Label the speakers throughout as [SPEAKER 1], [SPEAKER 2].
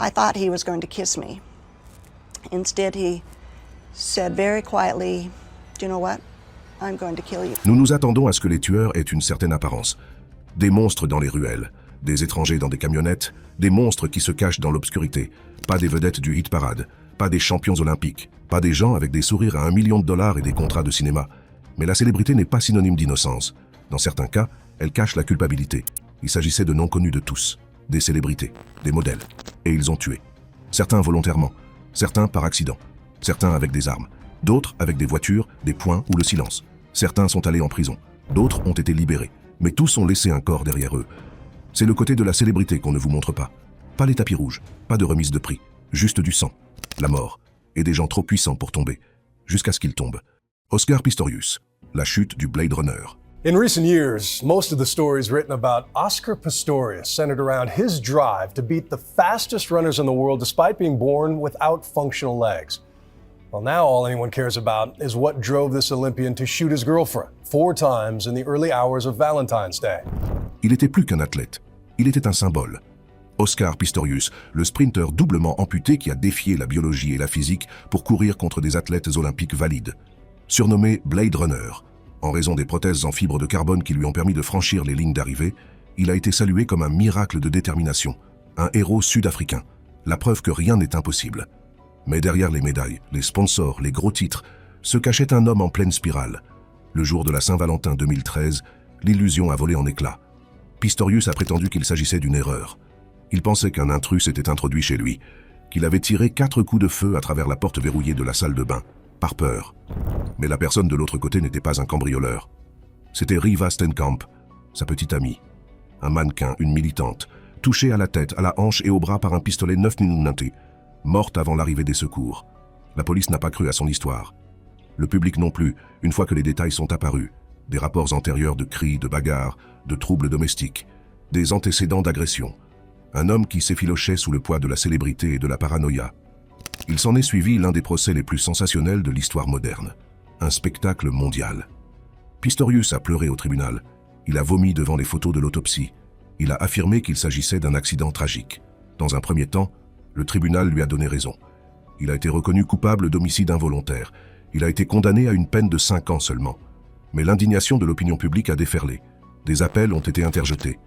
[SPEAKER 1] I thought he was going to kiss me. Instead, he said very quietly, "Do you know what? I'm going to kill you."
[SPEAKER 2] Nous nous attendons à ce que les tueurs aient une certaine apparence. Des monstres dans les ruelles, des étrangers dans des camionnettes, des monstres qui se cachent dans l'obscurité, pas des vedettes du hit parade, pas des champions olympiques, pas des gens avec des sourires à $1 million et des contrats de cinéma. Mais la célébrité n'est pas synonyme d'innocence. Dans certains cas, elle cache la culpabilité. Il s'agissait de noms connus de tous, des célébrités, des modèles. Et ils ont tué. Certains volontairement, certains par accident, certains avec des armes, d'autres avec des voitures, des poings ou le silence. Certains sont allés en prison, d'autres ont été libérés, mais tous ont laissé un corps derrière eux. C'est le côté de la célébrité qu'on ne vous montre pas. Pas les tapis rouges, pas de remise de prix, juste du sang, la mort, et des gens trop puissants pour tomber, jusqu'à ce qu'ils tombent. Oscar Pistorius, la chute du Blade Runner.
[SPEAKER 3] In recent years, most of the stories written about Oscar Pistorius centered around his drive to beat the fastest runners in the world despite being born without functional legs. Well, now all anyone cares about is what drove this Olympian to shoot his girlfriend 4 times in the early hours of Valentine's Day.
[SPEAKER 2] Il était plus qu'un athlète, il était un symbole. Oscar Pistorius, le sprinter doublement amputé qui a défié la biologie et la physique pour courir contre des athlètes olympiques valides. Surnommé Blade Runner, en raison des prothèses en fibre de carbone qui lui ont permis de franchir les lignes d'arrivée, il a été salué comme un miracle de détermination, un héros sud-africain, la preuve que rien n'est impossible. Mais derrière les médailles, les sponsors, les gros titres, se cachait un homme en pleine spirale. Le jour de la Saint-Valentin 2013, l'illusion a volé en éclats. Pistorius a prétendu qu'il s'agissait d'une erreur. Il pensait qu'un intrus s'était introduit chez lui, qu'il avait tiré 4 coups de feu à travers la porte verrouillée de la salle de bain, par peur. Mais la personne de l'autre côté n'était pas un cambrioleur. C'était Riva Steenkamp, sa petite amie. Un mannequin, une militante, touchée à la tête, à la hanche et au bras par un pistolet 9 mm, morte avant l'arrivée des secours. La police n'a pas cru à son histoire. Le public non plus, une fois que les détails sont apparus. Des rapports antérieurs de cris, de bagarres, de troubles domestiques, des antécédents d'agression. Un homme qui s'effilochait sous le poids de la célébrité et de la paranoïa. Il s'en est suivi l'un des procès les plus sensationnels de l'histoire moderne. Un spectacle mondial. Pistorius a pleuré au tribunal. Il a vomi devant les photos de l'autopsie. Il a affirmé qu'il s'agissait d'un accident tragique. Dans un premier temps, le tribunal lui a donné raison. Il a été reconnu coupable d'homicide involontaire. Il a été condamné à une peine de 5 ans seulement. Mais l'indignation de l'opinion publique a déferlé. Des appels ont été interjetés.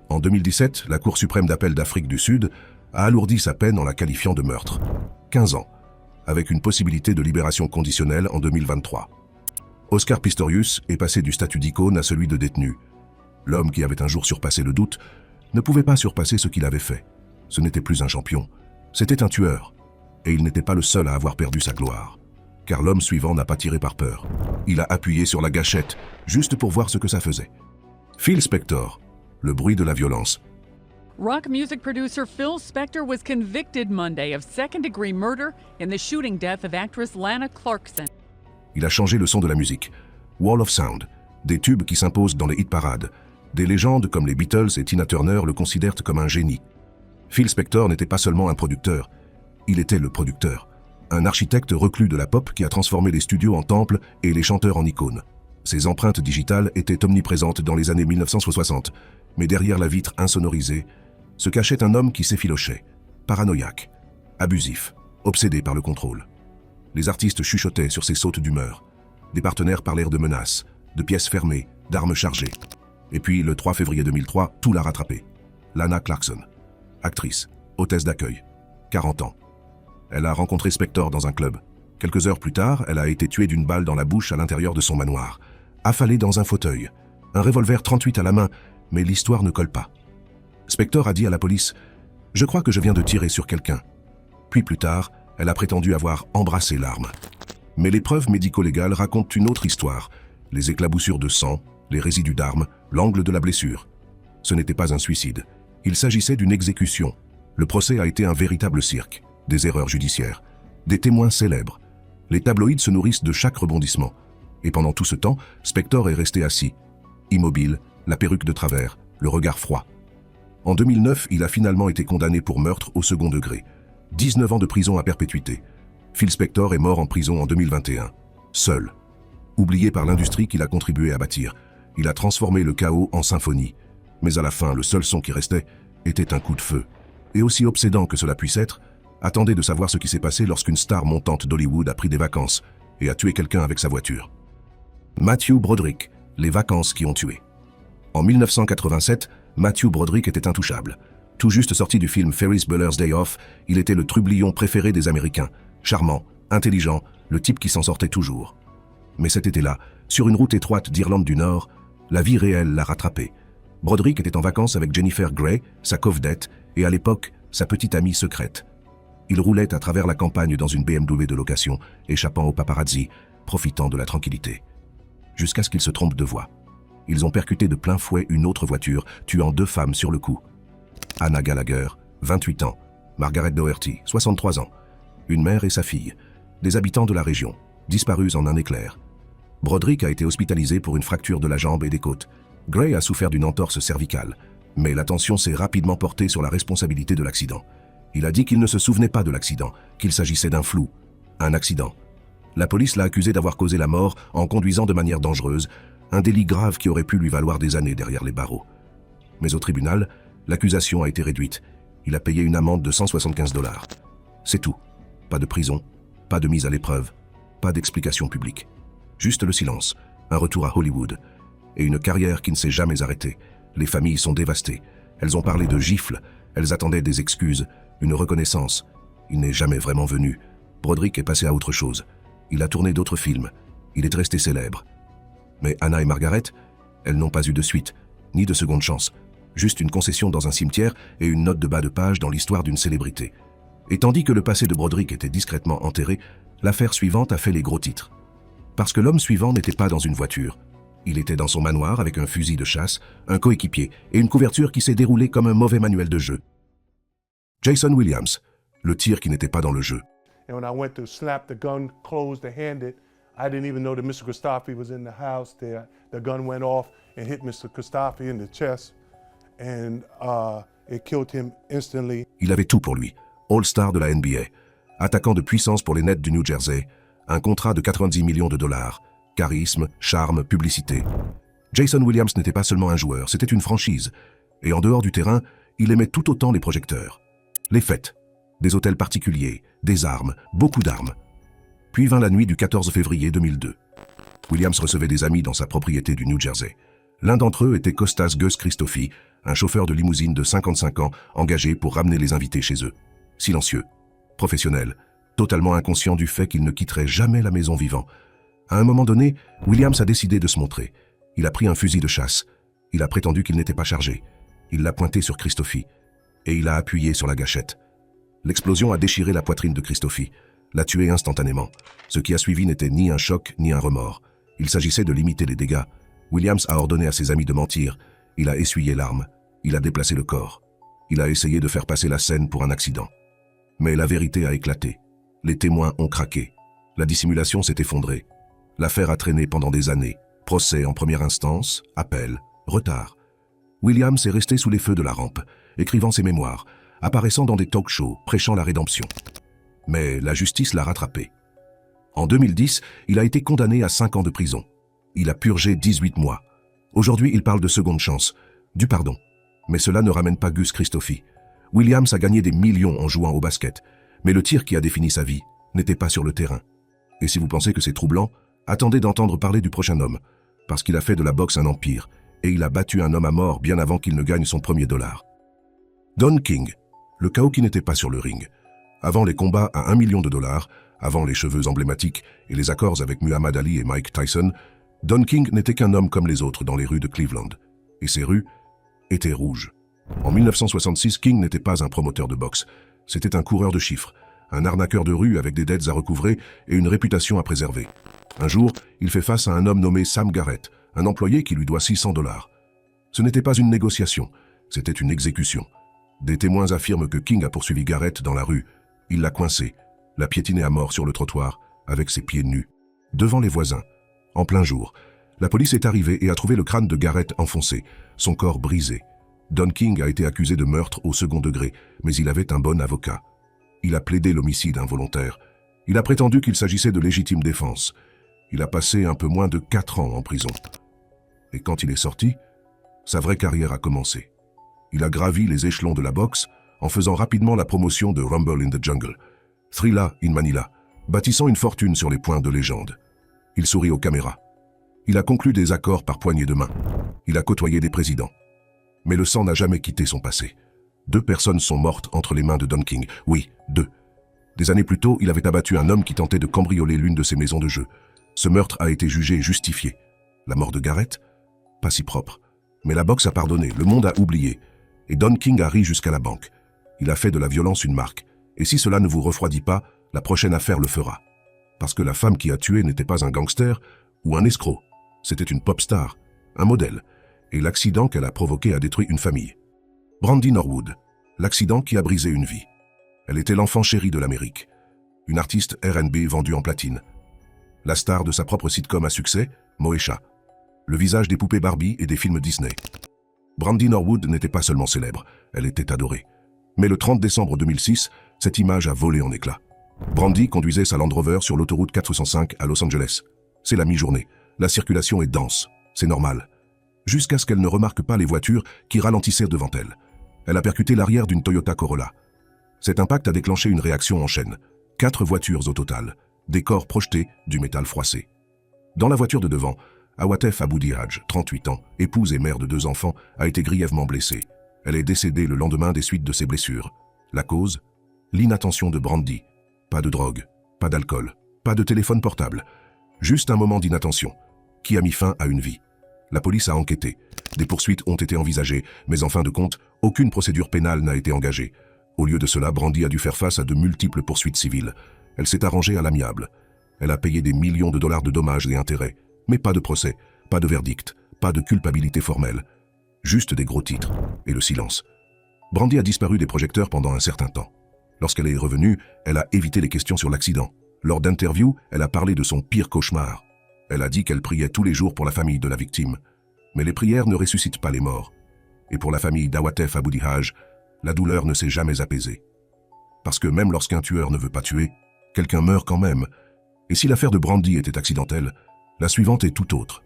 [SPEAKER 2] En 2017, la Cour suprême d'appel d'Afrique du Sud a alourdi sa peine en la qualifiant de meurtre. 15 ans, avec une possibilité de libération conditionnelle en 2023. Oscar Pistorius est passé du statut d'icône à celui de détenu. L'homme qui avait un jour surpassé le doute ne pouvait pas surpasser ce qu'il avait fait. Ce n'était plus un champion, c'était un tueur. Et il n'était pas le seul à avoir perdu sa gloire. Car l'homme suivant n'a pas tiré par peur. Il a appuyé sur la gâchette, juste pour voir ce que ça faisait. Phil Spector, le bruit de la violence.
[SPEAKER 4] Rock music producer Phil Spector was convicted Monday of second-degree murder in the shooting death of actress Lana Clarkson.
[SPEAKER 2] Il a changé le son de la musique. Wall of Sound, des tubes qui s'imposent dans les hit-parades. Des légendes comme les Beatles et Tina Turner le considèrent comme un génie. Phil Spector n'était pas seulement un producteur, il était le producteur. Un architecte reclus de la pop qui a transformé les studios en temples et les chanteurs en icônes. Ses empreintes digitales étaient omniprésentes dans les années 1960, mais derrière la vitre insonorisée, se cachait un homme qui s'effilochait, paranoïaque, abusif, obsédé par le contrôle. Les artistes chuchotaient sur ses sautes d'humeur. Des partenaires parlèrent de menaces, de pièces fermées, d'armes chargées. Et puis, le 3 février 2003, tout l'a rattrapé. Lana Clarkson, actrice, hôtesse d'accueil, 40 ans. Elle a rencontré Spector dans un club. Quelques heures plus tard, elle a été tuée d'une balle dans la bouche à l'intérieur de son manoir, affalée dans un fauteuil, un revolver 38 à la main, mais l'histoire ne colle pas. Spector a dit à la police « Je crois que je viens de tirer sur quelqu'un ». Puis plus tard, elle a prétendu avoir embrassé l'arme. Mais les preuves médico-légales racontent une autre histoire. Les éclaboussures de sang, les résidus d'armes, l'angle de la blessure. Ce n'était pas un suicide. Il s'agissait d'une exécution. Le procès a été un véritable cirque. Des erreurs judiciaires. Des témoins célèbres. Les tabloïds se nourrissent de chaque rebondissement. Et pendant tout ce temps, Spector est resté assis. Immobile, la perruque de travers, le regard froid. En 2009, il a finalement été condamné pour meurtre au second degré. 19 ans de prison à perpétuité. Phil Spector est mort en prison en 2021. Seul. Oublié par l'industrie qu'il a contribué à bâtir. Il a transformé le chaos en symphonie. Mais à la fin, le seul son qui restait était un coup de feu. Et aussi obsédant que cela puisse être, attendez de savoir ce qui s'est passé lorsqu'une star montante d'Hollywood a pris des vacances et a tué quelqu'un avec sa voiture. Matthew Broderick, les vacances qui ont tué. En 1987, Matthew Broderick était intouchable. Tout juste sorti du film Ferris Bueller's Day Off, il était le trublion préféré des Américains. Charmant, intelligent, le type qui s'en sortait toujours. Mais cet été-là, sur une route étroite d'Irlande du Nord, la vie réelle l'a rattrapé. Broderick était en vacances avec Jennifer Grey, sa covedette, et à l'époque, sa petite amie secrète. Il roulait à travers la campagne dans une BMW de location, échappant aux paparazzi, profitant de la tranquillité. Jusqu'à ce qu'ils se trompent de voie. Ils ont percuté de plein fouet une autre voiture, tuant 2 femmes sur le coup. Anna Gallagher, 28 ans, Margaret Doherty, 63 ans, une mère et sa fille, des habitants de la région, disparus en un éclair. Broderick a été hospitalisé pour une fracture de la jambe et des côtes. Gray a souffert d'une entorse cervicale, mais l'attention s'est rapidement portée sur la responsabilité de l'accident. Il a dit qu'il ne se souvenait pas de l'accident, qu'il s'agissait d'un flou, un accident. La police l'a accusé d'avoir causé la mort en conduisant de manière dangereuse, un délit grave qui aurait pu lui valoir des années derrière les barreaux. Mais au tribunal, l'accusation a été réduite. Il a payé une amende de 175 $. C'est tout. Pas de prison, pas de mise à l'épreuve, pas d'explication publique. Juste le silence, un retour à Hollywood, et une carrière qui ne s'est jamais arrêtée. Les familles sont dévastées. Elles ont parlé de gifles, elles attendaient des excuses, une reconnaissance. Il n'est jamais vraiment venu. Broderick est passé à autre chose. Il a tourné d'autres films. Il est resté célèbre. Mais Anna et Margaret, elles n'ont pas eu de suite, ni de seconde chance. Juste une concession dans un cimetière et une note de bas de page dans l'histoire d'une célébrité. Et tandis que le passé de Broderick était discrètement enterré, l'affaire suivante a fait les gros titres. Parce que l'homme suivant n'était pas dans une voiture. Il était dans son manoir avec un fusil de chasse, un coéquipier et une couverture qui s'est déroulée comme un mauvais manuel de jeu. Jason Williams, le tir qui n'était pas dans le jeu.
[SPEAKER 5] And when I went to snap the gun closed to hand it, I didn't even know that Mr. Christophe was in the house there. The gun went off and hit Mr. Christophe in the chest, and it killed him instantly.
[SPEAKER 2] Il avait tout pour lui. All-star de la NBA, attaquant de puissance pour les Nets du New Jersey, un contrat de 90 millions $, charisme, charme, publicité. Jason Williams n'était pas seulement un joueur, c'était une franchise. Et en dehors du terrain, il aimait tout autant les projecteurs. Les fêtes, des hôtels particuliers, des armes, beaucoup d'armes. Puis vint la nuit du 14 février 2002. Williams recevait des amis dans sa propriété du New Jersey. L'un d'entre eux était Kostas Gus Christofi, un chauffeur de limousine de 55 ans engagé pour ramener les invités chez eux. Silencieux, professionnel, totalement inconscient du fait qu'il ne quitterait jamais la maison vivant. À un moment donné, Williams a décidé de se montrer. Il a pris un fusil de chasse. Il a prétendu qu'il n'était pas chargé. Il l'a pointé sur Christofi et il a appuyé sur la gâchette. L'explosion a déchiré la poitrine de Christofi, l'a tué instantanément. Ce qui a suivi n'était ni un choc ni un remords. Il s'agissait de limiter les dégâts. Williams a ordonné à ses amis de mentir. Il a essuyé l'arme. Il a déplacé le corps. Il a essayé de faire passer la scène pour un accident. Mais la vérité a éclaté. Les témoins ont craqué. La dissimulation s'est effondrée. L'affaire a traîné pendant des années. Procès en première instance, appel, retard. Williams est resté sous les feux de la rampe, écrivant ses mémoires, apparaissant dans des talk-shows, prêchant la rédemption. Mais la justice l'a rattrapé. En 2010, il a été condamné à 5 ans de prison. Il a purgé 18 mois. Aujourd'hui, il parle de seconde chance, du pardon. Mais cela ne ramène pas Gus Christofi. Williams a gagné des millions en jouant au basket, mais le tir qui a défini sa vie n'était pas sur le terrain. Et si vous pensez que c'est troublant, attendez d'entendre parler du prochain homme, parce qu'il a fait de la boxe un empire, et il a battu un homme à mort bien avant qu'il ne gagne son premier $. Don King, le chaos qui n'était pas sur le ring. Avant les combats à $1 million, avant les cheveux emblématiques et les accords avec Muhammad Ali et Mike Tyson, Don King n'était qu'un homme comme les autres dans les rues de Cleveland. Et ces rues étaient rouges. En 1966, King n'était pas un promoteur de boxe. C'était un coureur de chiffres, un arnaqueur de rue avec des dettes à recouvrer et une réputation à préserver. Un jour, il fait face à un homme nommé Sam Garrett, un employé qui lui doit $600. Ce n'était pas une négociation, c'était une exécution. Des témoins affirment que King a poursuivi Garrett dans la rue. Il l'a coincé, l'a piétiné à mort sur le trottoir, avec ses pieds nus, devant les voisins. En plein jour, la police est arrivée et a trouvé le crâne de Garrett enfoncé, son corps brisé. Don King a été accusé de meurtre au second degré, mais il avait un bon avocat. Il a plaidé l'homicide involontaire. Il a prétendu qu'il s'agissait de légitime défense. Il a passé un peu moins de 4 ans en prison. Et quand il est sorti, sa vraie carrière a commencé. Il a gravi les échelons de la boxe en faisant rapidement la promotion de Rumble in the Jungle, Thrilla in Manila, bâtissant une fortune sur les points de légende. Il sourit aux caméras. Il a conclu des accords par poignée de main. Il a côtoyé des présidents. Mais le sang n'a jamais quitté son passé. 2 personnes sont mortes entre les mains de Don King. Oui, 2. Des années plus tôt, il avait abattu un homme qui tentait de cambrioler l'une de ses maisons de jeu. Ce meurtre a été jugé et justifié. La mort de Garrett? Pas si propre. Mais la boxe a pardonné, le monde a oublié. Et Don King a ri jusqu'à la banque. Il a fait de la violence une marque. Et si cela ne vous refroidit pas, la prochaine affaire le fera. Parce que la femme qui a tué n'était pas un gangster ou un escroc. C'était une pop star, un modèle. Et l'accident qu'elle a provoqué a détruit une famille. Brandy Norwood, l'accident qui a brisé une vie. Elle était l'enfant chéri de l'Amérique. Une artiste R&B vendue en platine. La star de sa propre sitcom à succès, Moesha. Le visage des poupées Barbie et des films Disney. Brandy Norwood n'était pas seulement célèbre, elle était adorée. Mais le 30 décembre 2006, cette image a volé en éclats. Brandy conduisait sa Land Rover sur l'autoroute 405 à Los Angeles. C'est la mi-journée. La circulation est dense. C'est normal. Jusqu'à ce qu'elle ne remarque pas les voitures qui ralentissaient devant elle. Elle a percuté l'arrière d'une Toyota Corolla. Cet impact a déclenché une réaction en chaîne. 4 voitures au total. Des corps projetés, du métal froissé. Dans la voiture de devant, Awatef Aboudi-Hadj, 38 ans, épouse et mère de 2 enfants, a été grièvement blessée. Elle est décédée le lendemain des suites de ses blessures. La cause? L'inattention de Brandy. Pas de drogue, pas d'alcool, pas de téléphone portable. Juste un moment d'inattention, qui a mis fin à une vie. La police a enquêté. Des poursuites ont été envisagées, mais en fin de compte, aucune procédure pénale n'a été engagée. Au lieu de cela, Brandy a dû faire face à de multiples poursuites civiles. Elle s'est arrangée à l'amiable. Elle a payé des millions de dollars de dommages et intérêts. Mais pas de procès, pas de verdict, pas de culpabilité formelle. Juste des gros titres et le silence. Brandy a disparu des projecteurs pendant un certain temps. Lorsqu'elle est revenue, elle a évité les questions sur l'accident. Lors d'interviews, elle a parlé de son pire cauchemar. Elle a dit qu'elle priait tous les jours pour la famille de la victime. Mais les prières ne ressuscitent pas les morts. Et pour la famille d'Awatef Aboudi-Hadj, la douleur ne s'est jamais apaisée. Parce que même lorsqu'un tueur ne veut pas tuer, quelqu'un meurt quand même. Et si l'affaire de Brandy était accidentelle, la suivante est tout autre.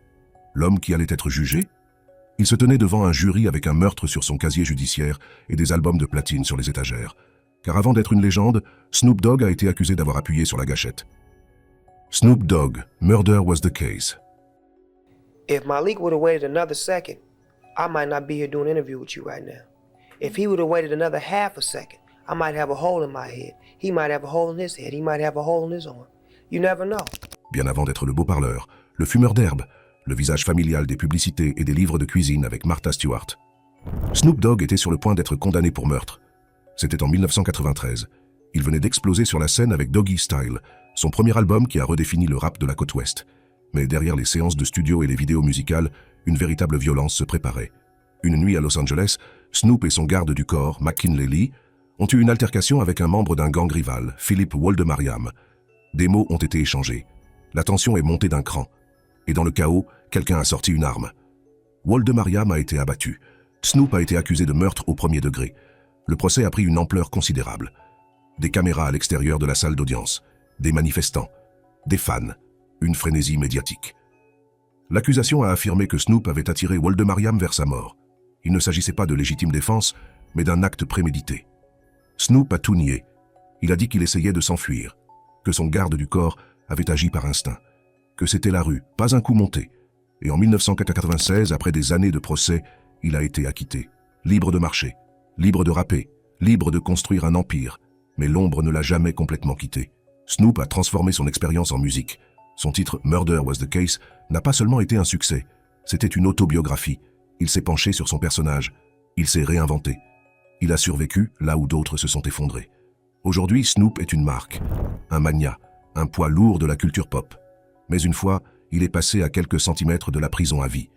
[SPEAKER 2] L'homme qui allait être jugé? Il se tenait devant un jury avec un meurtre sur son casier judiciaire et des albums de platine sur les étagères. Car avant d'être une légende, Snoop Dogg a été accusé d'avoir appuyé sur la gâchette. Snoop Dogg, Murder Was the Case.
[SPEAKER 6] If Malik would have waited another second, I might not be here doing an interview with you right now. If he would have waited another half a second, I might have a hole in my head. He might have a hole in his head. He might have a hole in his arm. You never know.
[SPEAKER 2] Bien avant d'être le beau parleur, le fumeur d'herbe, le visage familial des publicités et des livres de cuisine avec Martha Stewart. Snoop Dogg était sur le point d'être condamné pour meurtre. C'était en 1993. Il venait d'exploser sur la scène avec Doggy Style, son premier album qui a redéfini le rap de la côte ouest. Mais derrière les séances de studio et les vidéos musicales, une véritable violence se préparait. Une nuit à Los Angeles, Snoop et son garde du corps, McKinley Lee, ont eu une altercation avec un membre d'un gang rival, Philip Woldemariam. Des mots ont été échangés. La tension est montée d'un cran. Et dans le chaos, quelqu'un a sorti une arme. Woldemariam a été abattu. Snoop a été accusé de meurtre au premier degré. Le procès a pris une ampleur considérable. Des caméras à l'extérieur de la salle d'audience, des manifestants, des fans, une frénésie médiatique. L'accusation a affirmé que Snoop avait attiré Woldemariam vers sa mort. Il ne s'agissait pas de légitime défense, mais d'un acte prémédité. Snoop a tout nié. Il a dit qu'il essayait de s'enfuir, que son garde du corps avait agi par instinct, que c'était la rue, pas un coup monté. Et en 1996, après des années de procès, il a été acquitté, libre de marcher, libre de rapper, libre de construire un empire, mais l'ombre ne l'a jamais complètement quitté. Snoop a transformé son expérience en musique. Son titre « Murder Was the Case » n'a pas seulement été un succès, c'était une autobiographie. Il s'est penché sur son personnage, il s'est réinventé. Il a survécu là où d'autres se sont effondrés. Aujourd'hui, Snoop est une marque, un magnat, un poids lourd de la culture pop. Mais une fois, il est passé à quelques centimètres de la prison à vie.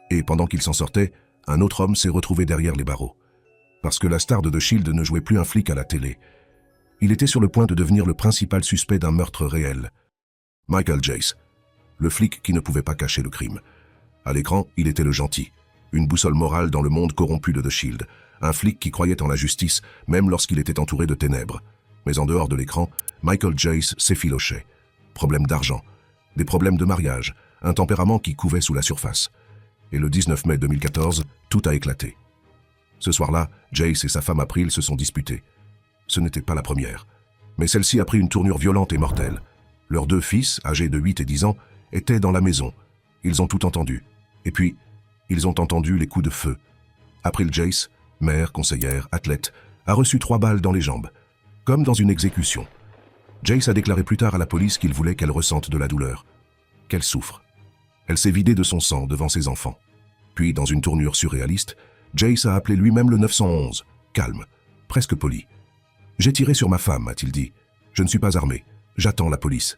[SPEAKER 2] Et pendant qu'il s'en sortait, un autre homme s'est retrouvé derrière les barreaux. Parce que la star de The Shield ne jouait plus un flic à la télé. Il était sur le point de devenir le principal suspect d'un meurtre réel. Michael Jace, le flic qui ne pouvait pas cacher le crime. À l'écran, il était le gentil, une boussole morale dans le monde corrompu de The Shield, un flic qui croyait en la justice, même lorsqu'il était entouré de ténèbres. Mais en dehors de l'écran, Michael Jace s'effilochait. Problèmes d'argent, des problèmes de mariage, un tempérament qui couvait sous la surface. Et le 19 mai 2014, tout a éclaté. Ce soir-là, Jace et sa femme April se sont disputés. Ce n'était pas la première. Mais celle-ci a pris une tournure violente et mortelle. Leurs 2 fils, âgés de 8 et 10 ans, étaient dans la maison. Ils ont tout entendu. Et puis, ils ont entendu les coups de feu. April Jace, mère, conseillère, athlète, a reçu 3 balles dans les jambes, comme dans une exécution. Jace a déclaré plus tard à la police qu'il voulait qu'elle ressente de la douleur, qu'elle souffre. Elle s'est vidée de son sang devant ses enfants. Puis, dans une tournure surréaliste, Jace a appelé lui-même le 911, calme, presque poli. « J'ai tiré sur ma femme », a-t-il dit. « Je ne suis pas armé. J'attends la police. »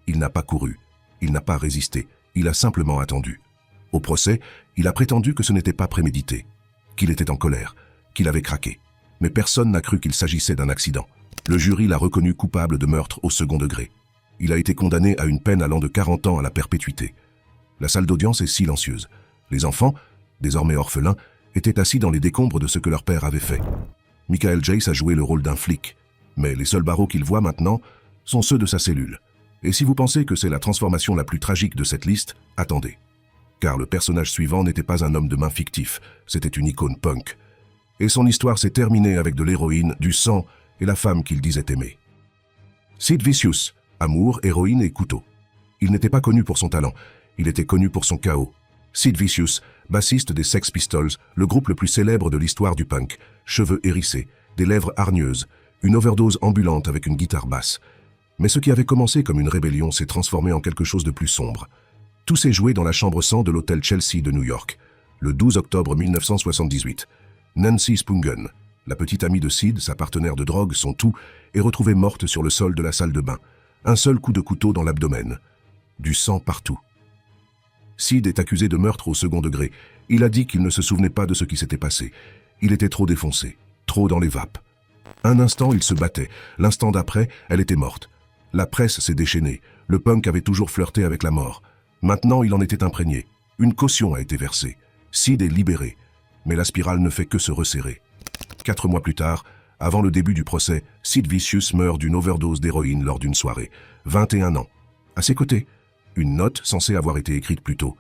[SPEAKER 2] Il n'a pas couru. Il n'a pas résisté. Il a simplement attendu. Au procès, il a prétendu que ce n'était pas prémédité, qu'il était en colère, qu'il avait craqué. Mais personne n'a cru qu'il s'agissait d'un accident. Le jury l'a reconnu coupable de meurtre au second degré. Il a été condamné à une peine allant de 40 ans à la perpétuité. La salle d'audience est silencieuse. Les enfants, désormais orphelins, étaient assis dans les décombres de ce que leur père avait fait. Michael Jace a joué le rôle d'un flic, mais les seuls barreaux qu'il voit maintenant sont ceux de sa cellule. Et si vous pensez que c'est la transformation la plus tragique de cette liste, attendez. Car le personnage suivant n'était pas un homme de main fictif, c'était une icône punk. Et son histoire s'est terminée avec de l'héroïne, du sang et la femme qu'il disait aimer. Sid Vicious, amour, héroïne et couteau. Il n'était pas connu pour son talent, il était connu pour son chaos. Sid Vicious, bassiste des Sex Pistols, le groupe le plus célèbre de l'histoire du punk, cheveux hérissés, des lèvres hargneuses, une overdose ambulante avec une guitare basse. Mais ce qui avait commencé comme une rébellion s'est transformé en quelque chose de plus sombre. Tout s'est joué dans la chambre 100 de l'hôtel Chelsea de New York, le 12 octobre 1978. Nancy Spungen, la petite amie de Sid, sa partenaire de drogue, son tout, est retrouvée morte sur le sol de la salle de bain. Un seul coup de couteau dans l'abdomen. Du sang partout. Sid est accusé de meurtre au second degré. Il a dit qu'il ne se souvenait pas de ce qui s'était passé. Il était trop défoncé, trop dans les vapes. Un instant, il se battait. L'instant d'après, elle était morte. La presse s'est déchaînée. Le punk avait toujours flirté avec la mort. Maintenant, il en était imprégné. Une caution a été versée. Sid est libéré. Mais la spirale ne fait que se resserrer. 4 mois plus tard, avant le début du procès, Sid Vicious meurt d'une overdose d'héroïne lors d'une soirée. 21 ans. À ses côtés, une note censée avoir été écrite plus tôt.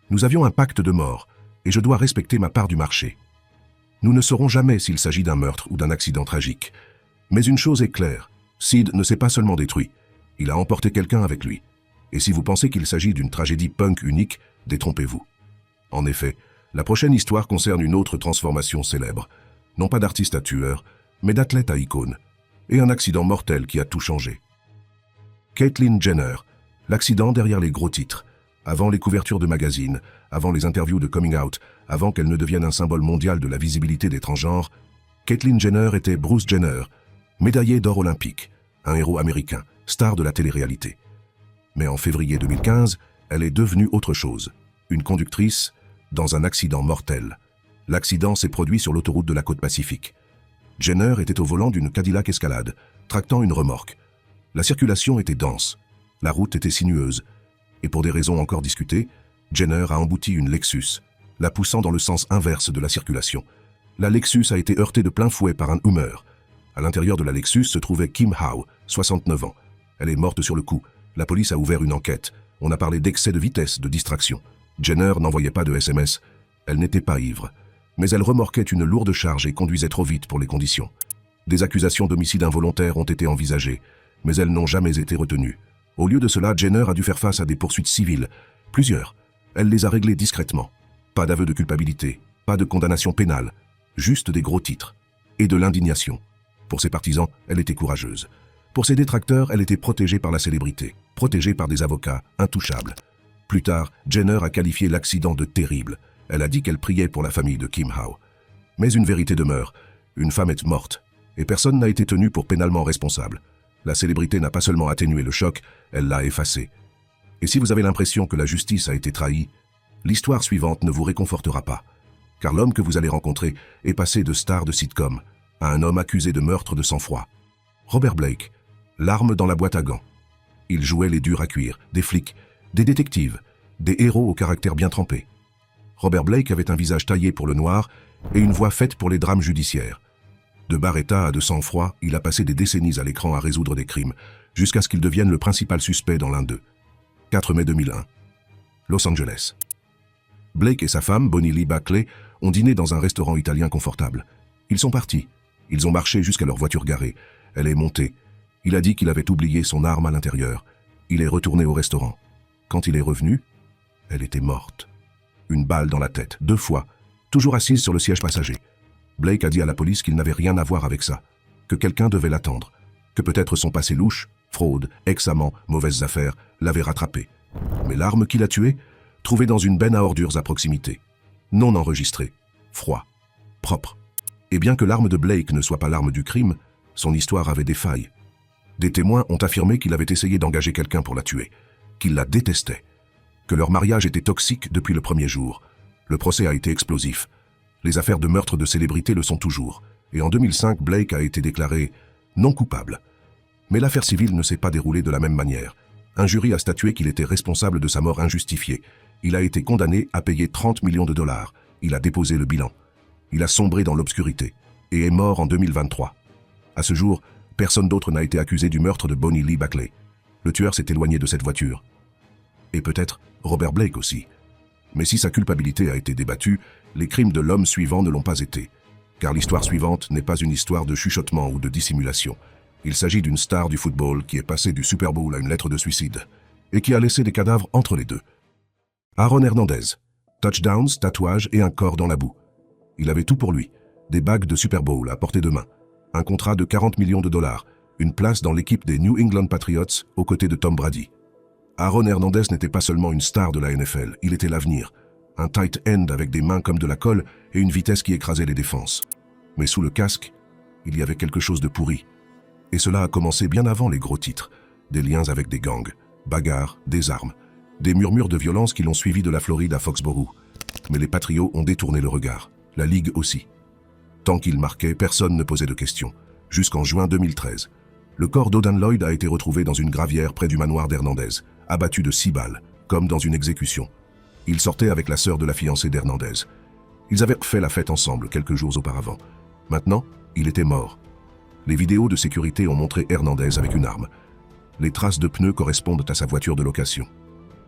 [SPEAKER 2] Nous avions un pacte de mort, et je dois respecter ma part du marché. Nous ne saurons jamais s'il s'agit d'un meurtre ou d'un accident tragique. Mais une chose est claire, Sid ne s'est pas seulement détruit, il a emporté quelqu'un avec lui. Et si vous pensez qu'il s'agit d'une tragédie punk unique, détrompez-vous. En effet, la prochaine histoire concerne une autre transformation célèbre. Non pas d'artiste à tueur, mais d'athlète à icône. Et un accident mortel qui a tout changé. Caitlyn Jenner, l'accident derrière les gros titres. Avant les couvertures de magazines, avant les interviews de coming out, avant qu'elle ne devienne un symbole mondial de la visibilité des transgenres, Caitlyn Jenner était Bruce Jenner, médaillé d'or olympique, un héros américain, star de la télé-réalité. Mais en février 2015, elle est devenue autre chose, une conductrice dans un accident mortel. L'accident s'est produit sur l'autoroute de la côte Pacifique. Jenner était au volant d'une Cadillac Escalade, tractant une remorque. La circulation était dense, la route était sinueuse, et pour des raisons encore discutées, Jenner a embouti une Lexus, la poussant dans le sens inverse de la circulation. La Lexus a été heurtée de plein fouet par un Hummer. À l'intérieur de la Lexus se trouvait Kim Howe, 69 ans. Elle est morte sur le coup. La police a ouvert une enquête. On a parlé d'excès de vitesse, de distraction. Jenner n'envoyait pas de SMS. Elle n'était pas ivre. Mais elle remorquait une lourde charge et conduisait trop vite pour les conditions. Des accusations d'homicide involontaire ont été envisagées, mais elles n'ont jamais été retenues. Au lieu de cela, Jenner a dû faire face à des poursuites civiles. Plusieurs. Elle les a réglées discrètement. Pas d'aveu de culpabilité, pas de condamnation pénale, juste des gros titres. Et de l'indignation. Pour ses partisans, elle était courageuse. Pour ses détracteurs, elle était protégée par la célébrité, protégée par des avocats intouchables. Plus tard, Jenner a qualifié l'accident de terrible. Elle a dit qu'elle priait pour la famille de Kim Howe. Mais une vérité demeure. Une femme est morte. Et personne n'a été tenu pour pénalement responsable. La célébrité n'a pas seulement atténué le choc, elle l'a effacé. Et si vous avez l'impression que la justice a été trahie, l'histoire suivante ne vous réconfortera pas. Car l'homme que vous allez rencontrer est passé de star de sitcom à un homme accusé de meurtre de sang-froid. Robert Blake, l'arme dans la boîte à gants. Il jouait les durs à cuire, des flics, des détectives, des héros au caractère bien trempé. Robert Blake avait un visage taillé pour le noir et une voix faite pour les drames judiciaires. De Barretta à de sang-froid, il a passé des décennies à l'écran à résoudre des crimes, jusqu'à ce qu'il devienne le principal suspect dans l'un d'eux. 4 mai 2001. Los Angeles. Blake et sa femme, Bonnie Lee Bakley, ont dîné dans un restaurant italien confortable. Ils sont partis. Ils ont marché jusqu'à leur voiture garée. Elle est montée. Il a dit qu'il avait oublié son arme à l'intérieur. Il est retourné au restaurant. Quand il est revenu, elle était morte. Une balle dans la tête, 2 fois, toujours assise sur le siège passager. Blake a dit à la police qu'il n'avait rien à voir avec ça, que quelqu'un devait l'attendre, que peut-être son passé louche, fraude, ex-amant, mauvaises affaires, l'avait rattrapé. Mais l'arme qui l'a tué, trouvée dans une benne à ordures à proximité. Non enregistrée, froid, propre. Et bien que l'arme de Blake ne soit pas l'arme du crime, son histoire avait des failles. Des témoins ont affirmé qu'il avait essayé d'engager quelqu'un pour la tuer, qu'il la détestait, que leur mariage était toxique depuis le premier jour. Le procès a été explosif. Les affaires de meurtre de célébrités le sont toujours. Et en 2005, Blake a été déclaré non coupable. Mais l'affaire civile ne s'est pas déroulée de la même manière. Un jury a statué qu'il était responsable de sa mort injustifiée. Il a été condamné à payer 30 millions de dollars. Il a déposé le bilan. Il a sombré dans l'obscurité et est mort en 2023. À ce jour, personne d'autre n'a été accusé du meurtre de Bonnie Lee Bakley. Le tueur s'est éloigné de cette voiture. Et peut-être Robert Blake aussi. Mais si sa culpabilité a été débattue, les crimes de l'homme suivant ne l'ont pas été. Car l'histoire suivante n'est pas une histoire de chuchotement ou de dissimulation. Il s'agit d'une star du football qui est passée du Super Bowl à une lettre de suicide et qui a laissé des cadavres entre les deux. Aaron Hernandez. Touchdowns, tatouages et un corps dans la boue. Il avait tout pour lui. Des bagues de Super Bowl à portée de main. Un contrat de 40 millions de dollars. Une place dans l'équipe des New England Patriots aux côtés de Tom Brady. Aaron Hernandez n'était pas seulement une star de la NFL, il était l'avenir. Un tight end avec des mains comme de la colle et une vitesse qui écrasait les défenses. Mais sous le casque, il y avait quelque chose de pourri. Et cela a commencé bien avant les gros titres. Des liens avec des gangs, bagarres, des armes. Des murmures de violence qui l'ont suivi de la Floride à Foxborough. Mais les Patriots ont détourné le regard. La Ligue aussi. Tant qu'il marquait, personne ne posait de questions. Jusqu'en juin 2013. Le corps d'Odin Lloyd a été retrouvé dans une gravière près du manoir d'Hernandez, abattu de 6 balles, comme dans une exécution. Il sortait avec la sœur de la fiancée d'Hernandez. Ils avaient fait la fête ensemble quelques jours auparavant. Maintenant, il était mort. Les vidéos de sécurité ont montré Hernandez avec une arme. Les traces de pneus correspondent à sa voiture de location.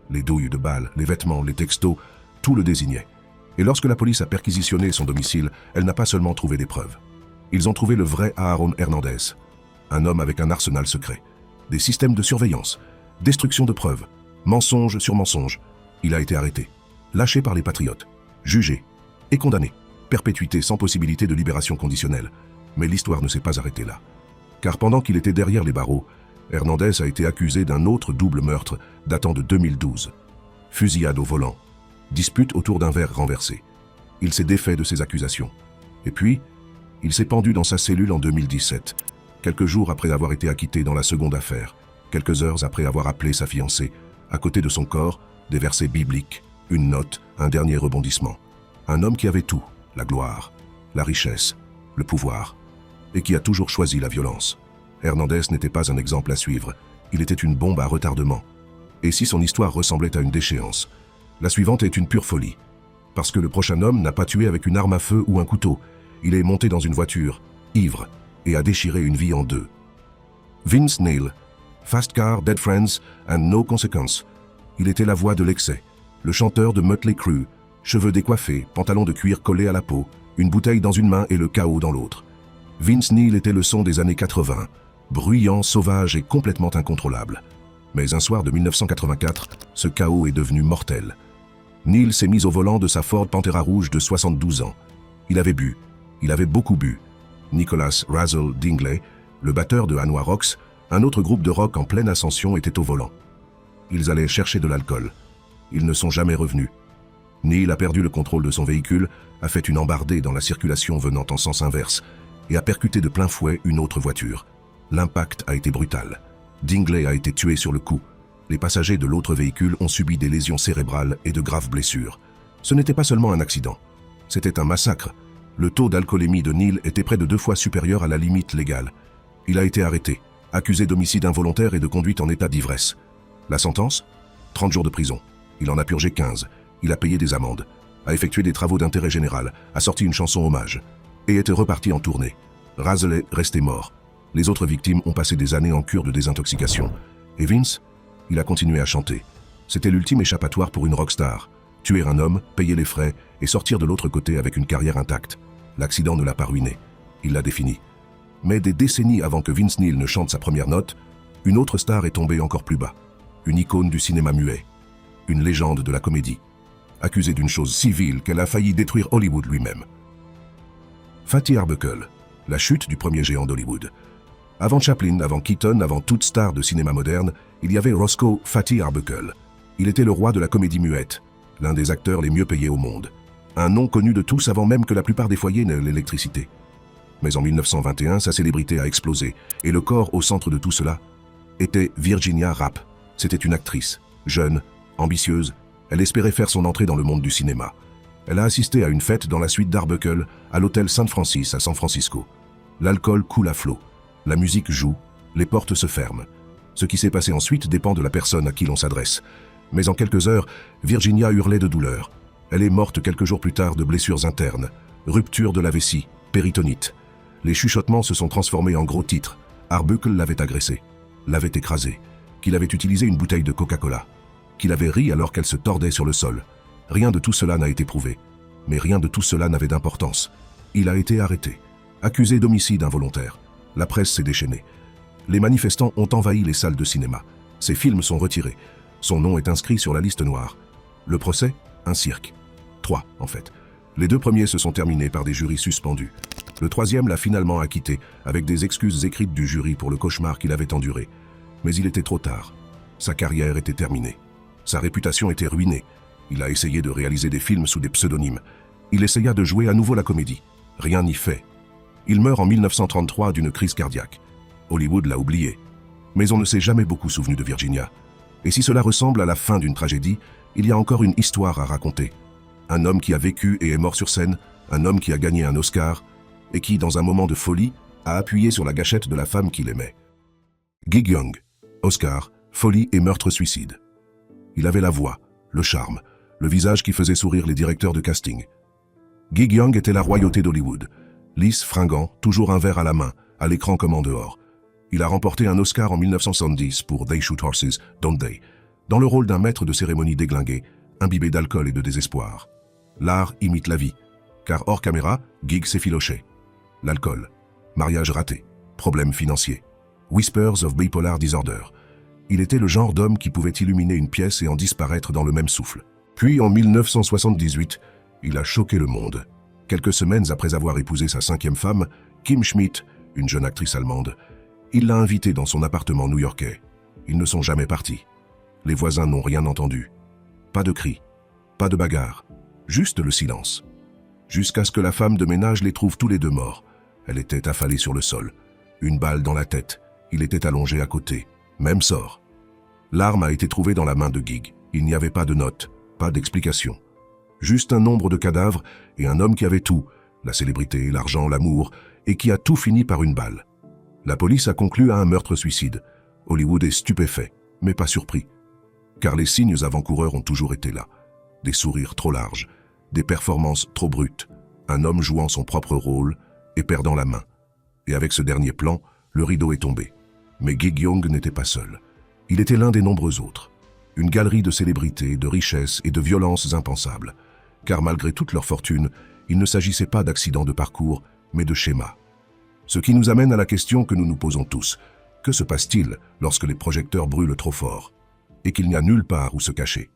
[SPEAKER 2] Les douilles de balles, les vêtements, les textos, tout le désignait. Et lorsque la police a perquisitionné son domicile, elle n'a pas seulement trouvé des preuves. Ils ont trouvé le vrai Aaron Hernandez. Un homme avec un arsenal secret. Des systèmes de surveillance. Destruction de preuves. Mensonge sur mensonge. Il a été arrêté. Lâché par les Patriotes. Jugé. Et condamné. Perpétuité sans possibilité de libération conditionnelle. Mais l'histoire ne s'est pas arrêtée là. Car pendant qu'il était derrière les barreaux, Hernandez a été accusé d'un autre double meurtre datant de 2012. Fusillade au volant. Dispute autour d'un verre renversé. Il s'est défait de ces accusations. Et puis, il s'est pendu dans sa cellule en 2017, quelques jours après avoir été acquitté dans la seconde affaire, quelques heures après avoir appelé sa fiancée, à côté de son corps, des versets bibliques, une note, un dernier rebondissement. Un homme qui avait tout, la gloire, la richesse, le pouvoir, et qui a toujours choisi la violence. Hernandez n'était pas un exemple à suivre, il était une bombe à retardement. Et si son histoire ressemblait à une déchéance, la suivante est une pure folie. Parce que le prochain homme n'a pas tué avec une arme à feu ou un couteau. Il est monté dans une voiture, ivre, et a déchiré une vie en deux. Vince Neil, Fast Car, Dead Friends and No Consequence. Il était la voix de l'excès, le chanteur de Mötley Crüe, cheveux décoiffés, pantalon de cuir collé à la peau, une bouteille dans une main et le chaos dans l'autre. Vince Neil était le son des années 80, bruyant, sauvage et complètement incontrôlable. Mais un soir de 1984, ce chaos est devenu mortel. Neil s'est mis au volant de sa Ford Pantera rouge de 72 ans. Il avait bu. Il avait beaucoup bu. Nicholas Razzle Dingley, le batteur de Hanoi Rocks, un autre groupe de rock en pleine ascension, était au volant. Ils allaient chercher de l'alcool. Ils ne sont jamais revenus. Neil a perdu le contrôle de son véhicule, a fait une embardée dans la circulation venant en sens inverse et a percuté de plein fouet une autre voiture. L'impact a été brutal. Dingley a été tué sur le coup. Les passagers de l'autre véhicule ont subi des lésions cérébrales et de graves blessures. Ce n'était pas seulement un accident, c'était un massacre. Le taux d'alcoolémie de Neil était près de 2 fois supérieur à la limite légale. Il a été arrêté, accusé d'homicide involontaire et de conduite en état d'ivresse. La sentence ? 30 jours de prison. Il en a purgé 15. Il a payé des amendes, a effectué des travaux d'intérêt général, a sorti une chanson hommage et était reparti en tournée. Razzle est resté mort. Les autres victimes ont passé des années en cure de désintoxication. Et Vince ? Il a continué à chanter. C'était l'ultime échappatoire pour une rockstar. Tuer un homme, payer les frais et sortir de l'autre côté avec une carrière intacte. L'accident ne l'a pas ruiné, il l'a défini. Mais des décennies avant que Vince Neil ne chante sa première note, une autre star est tombée encore plus bas. Une icône du cinéma muet, une légende de la comédie, accusée d'une chose si vile qu'elle a failli détruire Hollywood lui-même. Fatty Arbuckle, la chute du premier géant d'Hollywood. Avant Chaplin, avant Keaton, avant toute star de cinéma moderne, il y avait Roscoe Fatty Arbuckle. Il était le roi de la comédie muette, l'un des acteurs les mieux payés au monde. Un nom connu de tous avant même que la plupart des foyers n'aient l'électricité. Mais en 1921, sa célébrité a explosé, et le corps au centre de tout cela était Virginia Rappe. C'était une actrice, jeune, ambitieuse, elle espérait faire son entrée dans le monde du cinéma. Elle a assisté à une fête dans la suite d'Arbuckle à l'hôtel St. Francis à San Francisco. L'alcool coule à flot, la musique joue, les portes se ferment. Ce qui s'est passé ensuite dépend de la personne à qui l'on s'adresse. Mais en quelques heures, Virginia hurlait de douleur. Elle est morte quelques jours plus tard de blessures internes, rupture de la vessie, péritonite. Les chuchotements se sont transformés en gros titres. Arbuckle l'avait agressée, l'avait écrasée, qu'il avait utilisé une bouteille de Coca-Cola, qu'il avait ri alors qu'elle se tordait sur le sol. Rien de tout cela n'a été prouvé. Mais rien de tout cela n'avait d'importance. Il a été arrêté, accusé d'homicide involontaire. La presse s'est déchaînée. Les manifestants ont envahi les salles de cinéma. Ses films sont retirés. Son nom est inscrit sur la liste noire. Le procès, un cirque. 3, en fait. Les 2 premiers se sont terminés par des jurys suspendus. Le 3e l'a finalement acquitté, avec des excuses écrites du jury pour le cauchemar qu'il avait enduré. Mais il était trop tard. Sa carrière était terminée. Sa réputation était ruinée. Il a essayé de réaliser des films sous des pseudonymes. Il essaya de jouer à nouveau la comédie. Rien n'y fait. Il meurt en 1933 d'une crise cardiaque. Hollywood l'a oublié. Mais on ne s'est jamais beaucoup souvenu de Virginia. Et si cela ressemble à la fin d'une tragédie, il y a encore une histoire à raconter. Un homme qui a vécu et est mort sur scène, un homme qui a gagné un Oscar, et qui, dans un moment de folie, a appuyé sur la gâchette de la femme qu'il aimait. Gig Young, Oscar, folie et meurtre-suicide. Il avait la voix, le charme, le visage qui faisait sourire les directeurs de casting. Gig Young était la royauté d'Hollywood. Lisse, fringant, toujours un verre à la main, à l'écran comme en dehors. Il a remporté un Oscar en 1970 pour They Shoot Horses, Don't They, dans le rôle d'un maître de cérémonie déglingué, imbibé d'alcool et de désespoir. L'art imite la vie, car hors caméra, Gig s'effilochait. L'alcool, mariage raté, problèmes financiers, Whispers of Bipolar Disorder. Il était le genre d'homme qui pouvait illuminer une pièce et en disparaître dans le même souffle. Puis en 1978, il a choqué le monde. Quelques semaines après avoir épousé sa 5e femme, Kim Schmidt, une jeune actrice allemande, il l'a invitée dans son appartement new-yorkais. Ils ne sont jamais partis. Les voisins n'ont rien entendu. Pas de cris, pas de bagarre, juste le silence. Jusqu'à ce que la femme de ménage les trouve tous les 2 morts. Elle était affalée sur le sol, une balle dans la tête. Il était allongé à côté. Même sort. L'arme a été trouvée dans la main de Gig. Il n'y avait pas de note, pas d'explication. Juste un nombre de cadavres et un homme qui avait tout, la célébrité, l'argent, l'amour, et qui a tout fini par une balle. La police a conclu à un meurtre-suicide. Hollywood est stupéfait, mais pas surpris. Car les signes avant-coureurs ont toujours été là. Des sourires trop larges, des performances trop brutes, un homme jouant son propre rôle et perdant la main. Et avec ce dernier plan, le rideau est tombé. Mais Gig Young n'était pas seul. Il était l'un des nombreux autres. Une galerie de célébrités, de richesses et de violences impensables. Car malgré toute leur fortune, il ne s'agissait pas d'accidents de parcours, mais de schémas. Ce qui nous amène à la question que nous nous posons tous. Que se passe-t-il lorsque les projecteurs brûlent trop fort et qu'il n'y a nulle part où se cacher ?